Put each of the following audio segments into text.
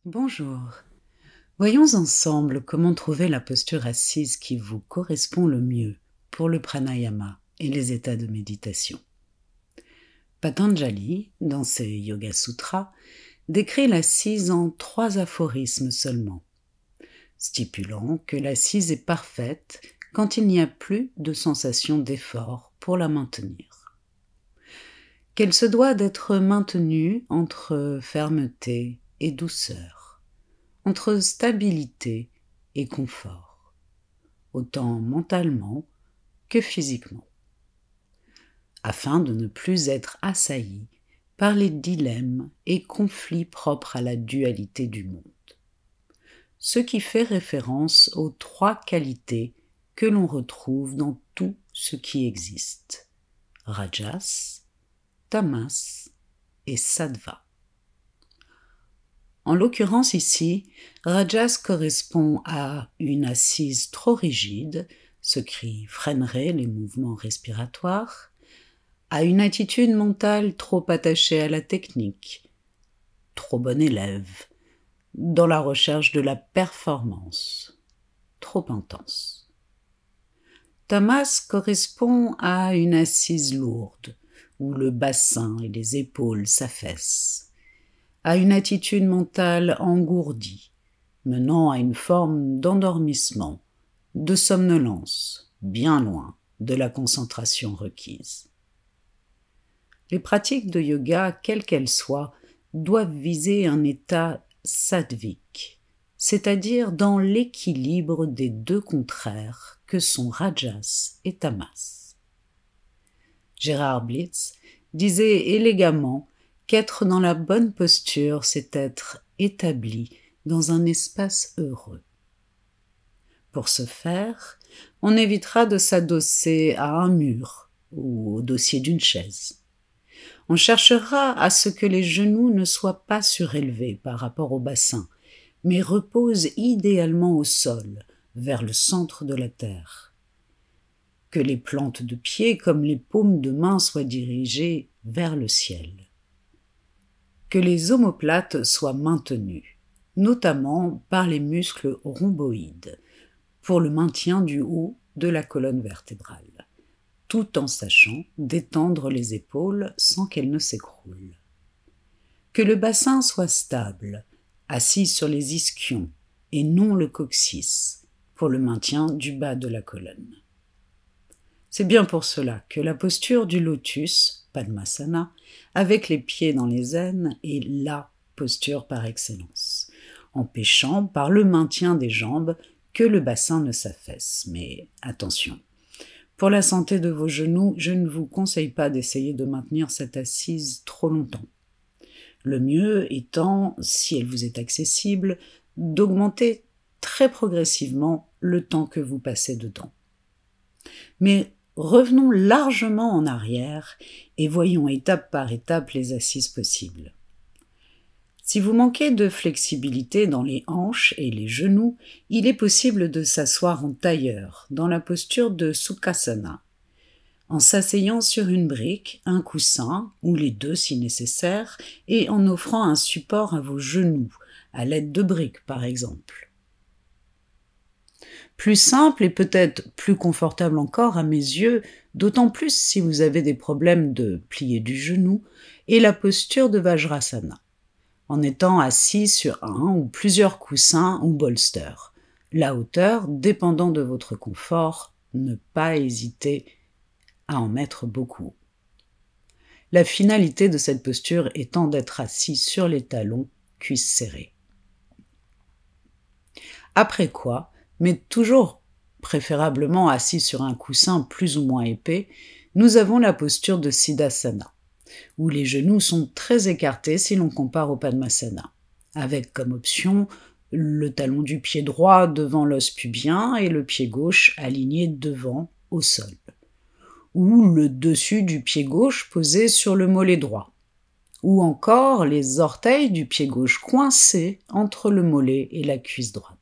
Bonjour. Voyons ensemble comment trouver la posture assise qui vous correspond le mieux pour le pranayama et les états de méditation. Patanjali, dans ses Yoga Sutras, décrit l'assise en 3 aphorismes seulement, stipulant que l'assise est parfaite quand il n'y a plus de sensation d'effort pour la maintenir. Qu'elle se doit d'être maintenue entre fermeté et douceur, entre stabilité et confort, autant mentalement que physiquement, afin de ne plus être assailli par les dilemmes et conflits propres à la dualité du monde, ce qui fait référence aux 3 qualités que l'on retrouve dans tout ce qui existe: Rajas, Tamas et Sattva. En l'occurrence ici, Rajas correspond à une assise trop rigide, ce qui freinerait les mouvements respiratoires, à une attitude mentale trop attachée à la technique, trop bon élève, dans la recherche de la performance, trop intense. Tamas correspond à une assise lourde, où le bassin et les épaules s'affaissent, à une attitude mentale engourdie, menant à une forme d'endormissement, de somnolence, bien loin de la concentration requise. Les pratiques de yoga, quelles qu'elles soient, doivent viser un état sattvique, c'est-à-dire dans l'équilibre des 2 contraires que sont Rajas et Tamas. Gérard Blitz disait élégamment qu'être dans la bonne posture, c'est être établi dans un espace heureux. Pour ce faire, on évitera de s'adosser à un mur ou au dossier d'une chaise. On cherchera à ce que les genoux ne soient pas surélevés par rapport au bassin, mais reposent idéalement au sol, vers le centre de la terre. Que les plantes de pied comme les paumes de main soient dirigées vers le ciel. Que les omoplates soient maintenus, notamment par les muscles rhomboïdes, pour le maintien du haut de la colonne vertébrale, tout en sachant détendre les épaules sans qu'elles ne s'écroulent. Que le bassin soit stable, assis sur les ischions et non le coccyx, pour le maintien du bas de la colonne. C'est bien pour cela que la posture du lotus, Padmasana, avec les pieds dans les aines, est la posture par excellence, empêchant par le maintien des jambes que le bassin ne s'affaisse. Mais attention, pour la santé de vos genoux, je ne vous conseille pas d'essayer de maintenir cette assise trop longtemps. Le mieux étant, si elle vous est accessible, d'augmenter très progressivement le temps que vous passez dedans. Mais revenons largement en arrière et voyons étape par étape les assises possibles. Si vous manquez de flexibilité dans les hanches et les genoux, il est possible de s'asseoir en tailleur, dans la posture de Sukhasana, en s'asseyant sur une brique, un coussin, ou les 2 si nécessaire, et en offrant un support à vos genoux, à l'aide de briques par exemple. Plus simple et peut-être plus confortable encore à mes yeux, d'autant plus si vous avez des problèmes de plier du genou, est la posture de Vajrasana, en étant assis sur un ou plusieurs coussins ou bolsters. La hauteur dépendant de votre confort, ne pas hésiter à en mettre beaucoup. La finalité de cette posture étant d'être assis sur les talons, cuisses serrées. Après quoi, mais toujours préférablement assis sur un coussin plus ou moins épais, nous avons la posture de Siddhasana, où les genoux sont très écartés si l'on compare au Padmasana, avec comme option le talon du pied droit devant l'os pubien et le pied gauche aligné devant au sol, ou le dessus du pied gauche posé sur le mollet droit, ou encore les orteils du pied gauche coincés entre le mollet et la cuisse droite.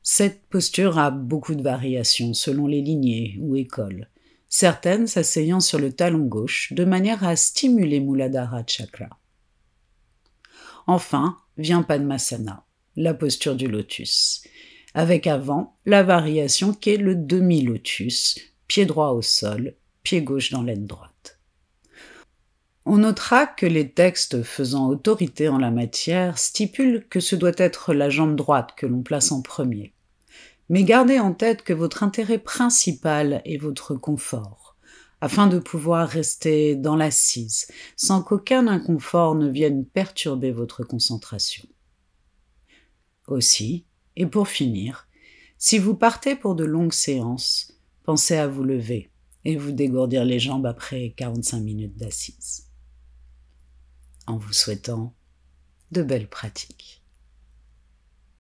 Cette posture a beaucoup de variations selon les lignées ou écoles, certaines s'asseyant sur le talon gauche de manière à stimuler Muladhara Chakra. Enfin vient Padmasana, la posture du lotus, avec avant la variation qui est le demi-lotus, pied droit au sol, pied gauche dans l'aine droite. On notera que les textes faisant autorité en la matière stipulent que ce doit être la jambe droite que l'on place en premier. Mais gardez en tête que votre intérêt principal est votre confort, afin de pouvoir rester dans l'assise, sans qu'aucun inconfort ne vienne perturber votre concentration. Aussi, et pour finir, si vous partez pour de longues séances, pensez à vous lever et vous dégourdir les jambes après 45 minutes d'assise. En vous souhaitant de belles pratiques.